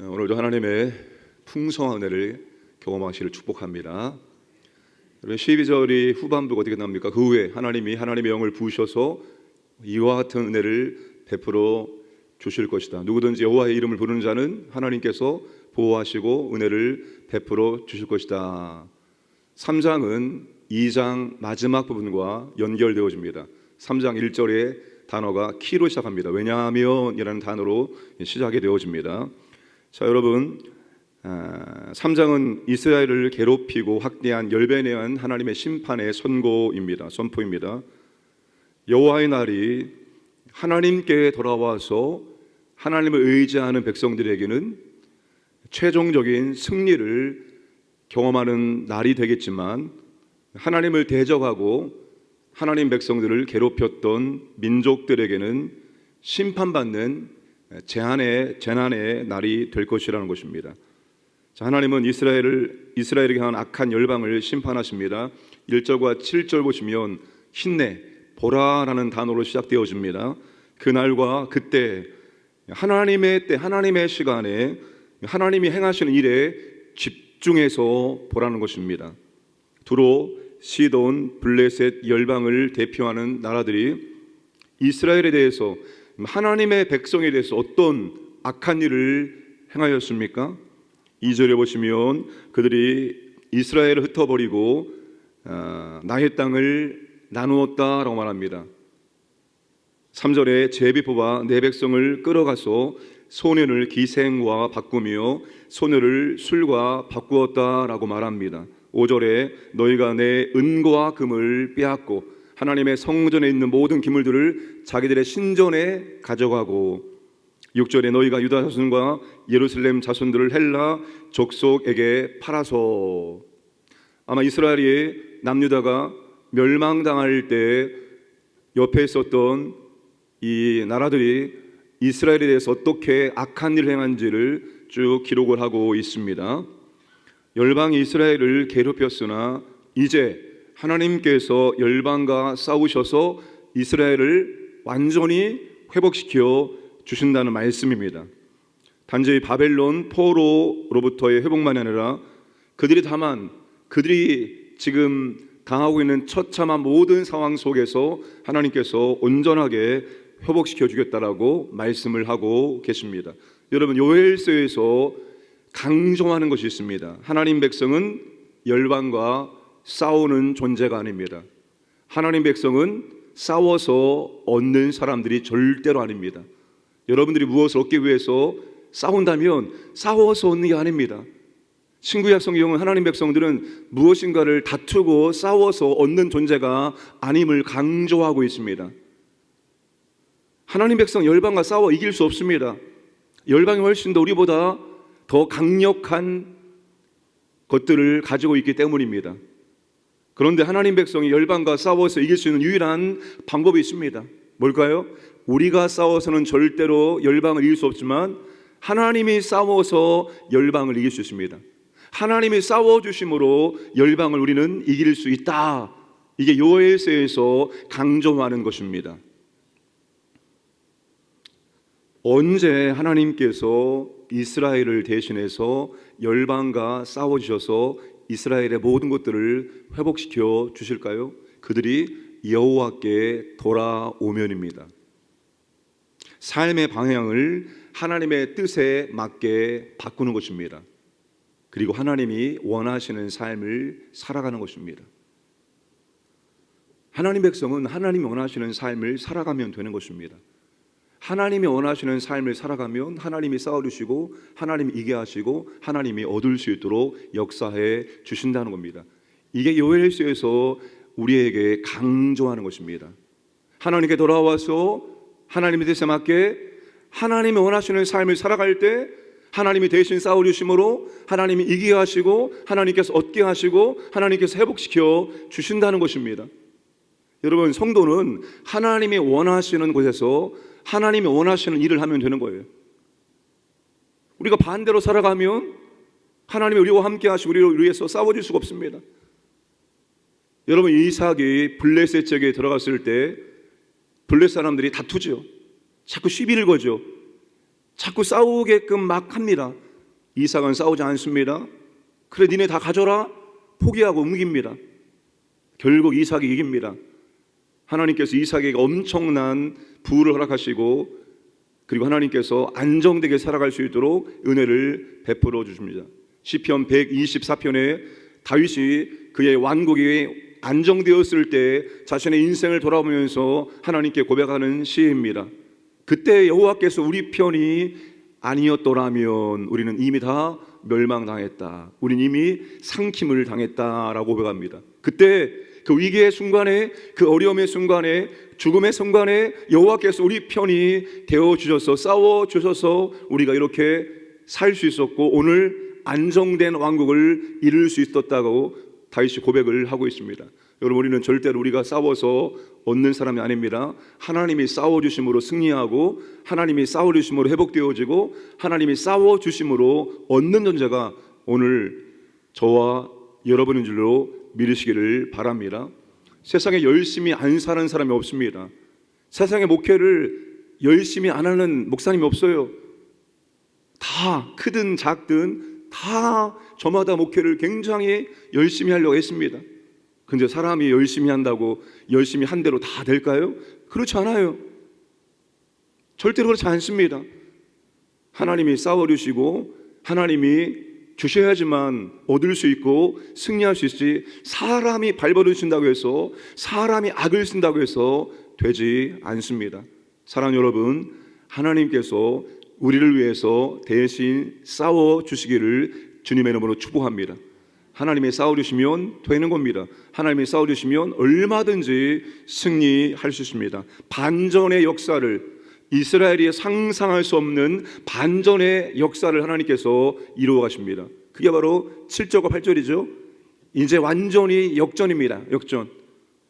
오늘도 하나님의 풍성한 은혜를 경험하시기를 축복합니다. 12절이 후반부가 어떻게 나옵니까? 그 후에 하나님이 하나님의 영을 부으셔서 이와 같은 은혜를 베풀어 주실 것이다. 누구든지 여호와의 이름을 부르는 자는 하나님께서 보호하시고 은혜를 베풀어 주실 것이다. 3장은 2장 마지막 부분과 연결되어집니다. 3장 1절의 단어가 키로 시작합니다. 왜냐하면 이라는 단어로 시작이 되어집니다. 자, 여러분, 3장은 이스라엘을 괴롭히고 학대한 열배에 대한 하나님의 심판의 선포입니다. 여호와의 날이 하나님께 돌아와서 하나님을 의지하는 백성들에게는 최종적인 승리를 경험하는 날이 되겠지만, 하나님을 대적하고 하나님 백성들을 괴롭혔던 민족들에게는 심판받는 재난의 날이 될 것이라는 것입니다. 자, 하나님은 이스라엘에게 한 악한 열방을 심판하십니다. 1절과 7절 보시면 힘내, 보라라는 단어로 시작되어집니다. 그날과 그때, 하나님의 때, 하나님의 시간에 하나님이 행하시는 일에 집중해서 보라는 것입니다. 두로, 시돈, 블레셋 열방을 대표하는 나라들이 이스라엘에 대해서, 하나님의 백성에 대해서 어떤 악한 일을 행하였습니까? 2절에 보시면 그들이 이스라엘을 흩어버리고 나의 땅을 나누었다라고 말합니다. 3절에 제비 뽑아 내 백성을 끌어가서 소년을 기생과 바꾸며 소녀를 술과 바꾸었다라고 말합니다. 5절에 너희가 내 은과 금을 빼앗고 하나님의 성전에 있는 모든 기물들을 자기들의 신전에 가져가고, 6절에 너희가 유다 자손과 예루살렘 자손들을 헬라 족속에게 팔아서, 아마 이스라엘이 남유다가 멸망당할 때 옆에 있었던 이 나라들이 이스라엘에 대해서 어떻게 악한 일을 행한지를 쭉 기록을 하고 있습니다. 열방이 이스라엘을 괴롭혔으나 이제 하나님께서 열방과 싸우셔서 이스라엘을 완전히 회복시켜 주신다는 말씀입니다. 단지 바벨론 포로로부터의 회복만이 아니라 그들이 지금 당하고 있는 처참한 모든 상황 속에서 하나님께서 온전하게 회복시켜 주겠다라고 말씀을 하고 계십니다. 여러분, 요엘서에서 강조하는 것이 있습니다. 하나님 백성은 열방과 싸우는 존재가 아닙니다. 하나님 백성은 싸워서 얻는 사람들이 절대로 아닙니다. 여러분들이 무엇을 얻기 위해서 싸운다면 싸워서 얻는 게 아닙니다. 신구약 성경은 하나님 백성들은 무엇인가를 다투고 싸워서 얻는 존재가 아님을 강조하고 있습니다. 하나님 백성 열방과 싸워 이길 수 없습니다. 열방이 훨씬 더 우리보다 더 강력한 것들을 가지고 있기 때문입니다. 그런데 하나님 백성이 열방과 싸워서 이길 수 있는 유일한 방법이 있습니다. 뭘까요? 우리가 싸워서는 절대로 열방을 이길 수 없지만 하나님이 싸워서 열방을 이길 수 있습니다. 하나님이 싸워주심으로 열방을 우리는 이길 수 있다. 이게 요엘서에서 강조하는 것입니다. 언제 하나님께서 이스라엘을 대신해서 열방과 싸워주셔서 이스라엘의 모든 것들을 회복시켜 주실까요? 그들이 여호와께 돌아오면입니다. 삶의 방향을 하나님의 뜻에 맞게 바꾸는 것입니다. 그리고 하나님이 원하시는 삶을 살아가는 것입니다. 하나님 백성은 하나님이 원하시는 삶을 살아가면 되는 것입니다. 하나님이 원하시는 삶을 살아가면 하나님이 싸워주시고 하나님이 이기게 하시고 하나님이 얻을 수 있도록 역사해 주신다는 겁니다. 이게 요엘서에서 우리에게 강조하는 것입니다. 하나님께 돌아와서 하나님의 뜻에 맞게 하나님이 원하시는 삶을 살아갈 때 하나님이 대신 싸워주심으로 하나님이 이기게 하시고 하나님께서 얻게 하시고 하나님께서 회복시켜 주신다는 것입니다. 여러분, 성도는 하나님이 원하시는 곳에서 하나님이 원하시는 일을 하면 되는 거예요. 우리가 반대로 살아가면 하나님이 우리와 함께 하시고 우리를 위해서 싸워줄 수가 없습니다. 여러분, 이삭이 블레셋 지역에 들어갔을 때 블레셋 사람들이 다투죠. 자꾸 시비를 거죠. 자꾸 싸우게끔 막 합니다. 이삭은 싸우지 않습니다. 그래 니네 다 가져라 포기하고 옮깁니다. 결국 이삭이 이깁니다. 하나님께서 이삭에게 엄청난 부를 허락하시고 그리고 하나님께서 안정되게 살아갈 수 있도록 은혜를 베풀어 주십니다. 시편 124편에 다윗이 그의 왕국이 안정되었을 때 자신의 인생을 돌아보면서 하나님께 고백하는 시입니다. 그때 여호와께서 우리 편이 아니었더라면 우리는 이미 다 멸망당했다. 우리는 이미 상킴을 당했다라고 고백합니다. 그때 그 위기의 순간에, 그 어려움의 순간에, 죽음의 순간에 여호와께서 우리 편이 되어주셔서 싸워주셔서 우리가 이렇게 살 수 있었고 오늘 안정된 왕국을 이룰 수 있었다고 다윗이 고백을 하고 있습니다. 여러분, 우리는 절대로 우리가 싸워서 얻는 사람이 아닙니다. 하나님이 싸워주심으로 승리하고 하나님이 싸워주심으로 회복되어지고 하나님이 싸워주심으로 얻는 존재가 오늘 저와 여러분인 줄로 믿으시기를 바랍니다. 세상에 열심히 안 사는 사람이 없습니다. 세상의 목회를 열심히 안 하는 목사님이 없어요. 다 크든 작든 다 저마다 목회를 굉장히 열심히 하려고 했습니다. 근데 사람이 열심히 한다고 열심히 한 대로 다 될까요? 그렇지 않아요. 절대로 그렇지 않습니다. 하나님이 싸워주시고 하나님이 주셔야지만 얻을 수 있고 승리할 수 있지, 사람이 발버둥 친다고 해서, 사람이 악을 쓴다고 해서 되지 않습니다. 사랑하는 여러분, 하나님께서 우리를 위해서 대신 싸워주시기를 주님의 이름으로 축복합니다. 하나님이 싸워주시면 되는 겁니다. 하나님이 싸워주시면 얼마든지 승리할 수 있습니다. 반전의 역사를, 이스라엘이 상상할 수 없는 반전의 역사를 하나님께서 이루어 가십니다. 그게 바로 7절과 8절이죠. 이제 완전히 역전입니다. 역전.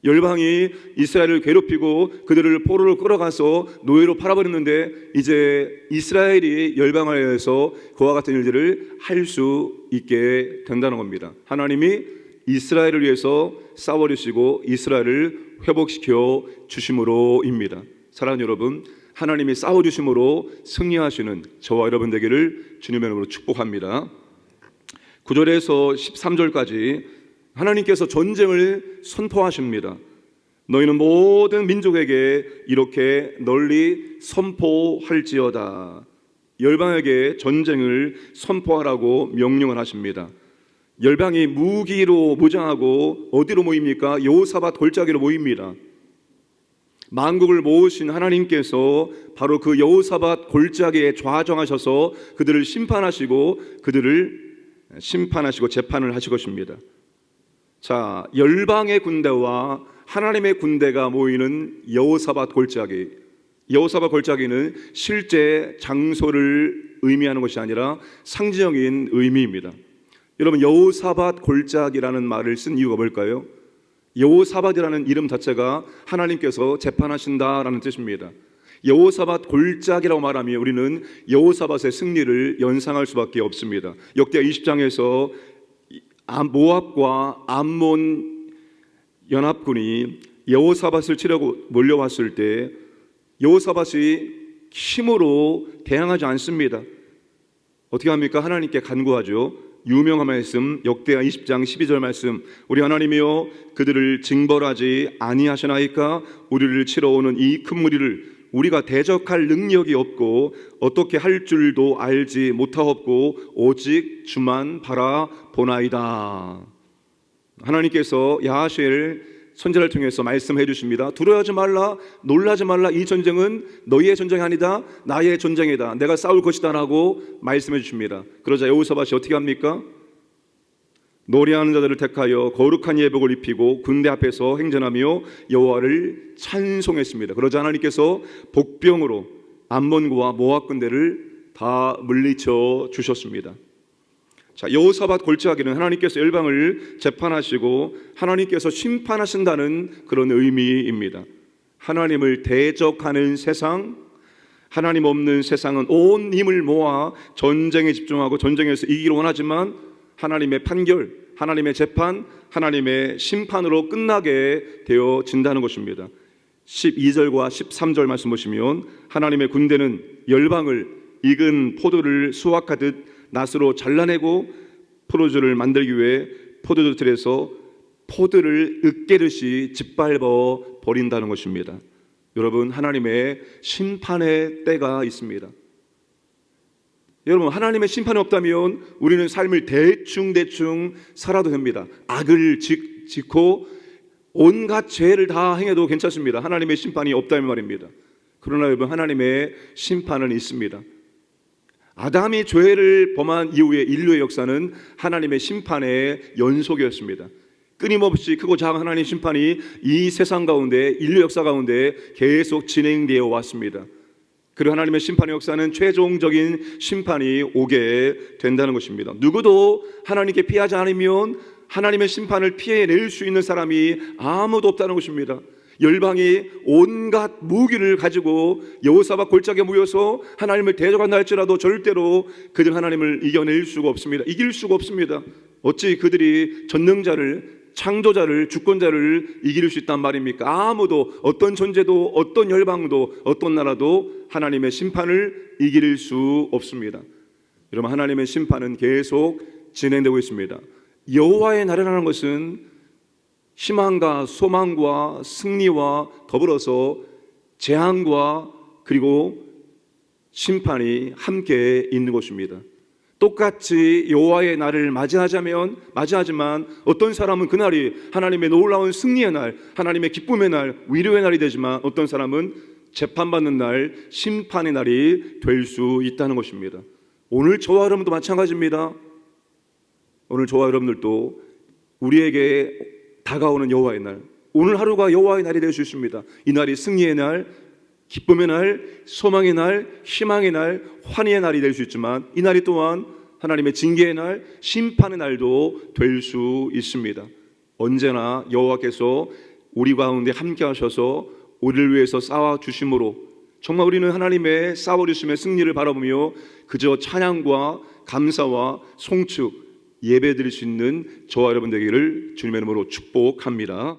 열방이 이스라엘을 괴롭히고 그들을 포로로 끌어가서 노예로 팔아버렸는데 이제 이스라엘이 열방을 위해서 그와 같은 일들을 할 수 있게 된다는 겁니다. 하나님이 이스라엘을 위해서 싸워주시고 이스라엘을 회복시켜 주심으로입니다. 사랑하는 여러분, 하나님이 싸워주심으로 승리하시는 저와 여러분 되기를 주님의 이름으로 축복합니다. 9절에서 13절까지 하나님께서 전쟁을 선포하십니다. 너희는 모든 민족에게 이렇게 널리 선포할지어다. 열방에게 전쟁을 선포하라고 명령을 하십니다. 열방이 무기로 무장하고 어디로 모입니까? 여호사밧 골짜기로 모입니다. 만국을 모으신 하나님께서 바로 그 여호사밧 골짜기에 좌정하셔서 그들을 심판하시고 재판을 하실 것입니다. 자, 열방의 군대와 하나님의 군대가 모이는 여호사밧 골짜기. 여호사밧 골짜기는 실제 장소를 의미하는 것이 아니라 상징적인 의미입니다. 여러분, 여호사밧 골짜기라는 말을 쓴 이유가 뭘까요? 여호사밧이라는 이름 자체가 하나님께서 재판하신다라는 뜻입니다. 여호사밧 골짜기라고 말하면 우리는 여호사밧의 승리를 연상할 수밖에 없습니다. 역대하 20장에서 모압과 암몬 연합군이 여호사밧을 치려고 몰려왔을 때 여호사밧이 힘으로 대항하지 않습니다. 어떻게 합니까? 하나님께 간구하죠. 유명한 말씀, 역대하 20장 12절 말씀. 우리 하나님이여, 그들을 징벌하지 아니하시나이까? 우리를 치러 오는 이 큰 무리를 우리가 대적할 능력이 없고 어떻게 할 줄도 알지 못하옵고 오직 주만 바라보나이다. 하나님께서 야하시엘 선지자를 통해서 말씀해 주십니다. 두려워하지 말라, 놀라지 말라. 이 전쟁은 너희의 전쟁이 아니다, 나의 전쟁이다. 내가 싸울 것이다 라고 말씀해 주십니다. 그러자 여호사밧이 어떻게 합니까? 노래하는 자들을 택하여 거룩한 예복을 입히고 군대 앞에서 행전하며 여호와를 찬송했습니다. 그러자 하나님께서 복병으로 암몬과 모압 군대를 다 물리쳐 주셨습니다. 자, 여호사밧 골짜기는 하나님께서 열방을 재판하시고 하나님께서 심판하신다는 그런 의미입니다. 하나님을 대적하는 세상, 하나님 없는 세상은 온 힘을 모아 전쟁에 집중하고 전쟁에서 이기기를 원하지만 하나님의 판결, 하나님의 재판, 하나님의 심판으로 끝나게 되어진다는 것입니다. 12절과 13절 말씀 보시면 하나님의 군대는 열방을 익은 포도를 수확하듯 낫으로 잘라내고 포도주를 만들기 위해 포도주 틀에서 포도를 으깨듯이 짓밟아 버린다는 것입니다. 여러분, 하나님의 심판의 때가 있습니다. 여러분, 하나님의 심판이 없다면 우리는 삶을 대충 살아도 됩니다. 악을 짓고 온갖 죄를 다 행해도 괜찮습니다. 하나님의 심판이 없다면 말입니다. 그러나 여러분, 하나님의 심판은 있습니다. 아담이 죄를 범한 이후에 인류의 역사는 하나님의 심판의 연속이었습니다. 끊임없이 크고 작은 하나님의 심판이 이 세상 가운데, 인류 역사 가운데 계속 진행되어 왔습니다. 그리고 하나님의 심판의 역사는 최종적인 심판이 오게 된다는 것입니다. 누구도 하나님께 피하지 않으면 하나님의 심판을 피해낼 수 있는 사람이 아무도 없다는 것입니다. 열방이 온갖 무기를 가지고 여호사밧 골짜기에 모여서 하나님을 대적한다 할지라도 절대로 그들 하나님을 이겨낼 수가 없습니다. 이길 수가 없습니다. 어찌 그들이 전능자를, 창조자를, 주권자를 이길 수 있단 말입니까? 아무도, 어떤 존재도, 어떤 열방도, 어떤 나라도 하나님의 심판을 이길 수 없습니다. 여러분, 하나님의 심판은 계속 진행되고 있습니다. 여호와의 날이라는 것은 희망과 소망과 승리와 더불어서 재앙과 그리고 심판이 함께 있는 것입니다. 똑같이 여호와의 날을 맞이하지만 어떤 사람은 그날이 하나님의 놀라운 승리의 날, 하나님의 기쁨의 날, 위로의 날이 되지만 어떤 사람은 재판받는 날, 심판의 날이 될 수 있다는 것입니다. 오늘 저와 여러분도 마찬가지입니다. 오늘 저와 여러분들도 우리에게 다가오는 여호와의 날, 오늘 하루가 여호와의 날이 될 수 있습니다. 이 날이 승리의 날, 기쁨의 날, 소망의 날, 희망의 날, 환희의 날이 될 수 있지만 이 날이 또한 하나님의 징계의 날, 심판의 날도 될 수 있습니다. 언제나 여호와께서 우리 가운데 함께 하셔서 우리를 위해서 싸워주심으로 정말 우리는 하나님의 싸워주심의 승리를 바라보며 그저 찬양과 감사와 송축, 예배 드릴 수 있는 저와 여러분 되기를 주님의 이름으로 축복합니다.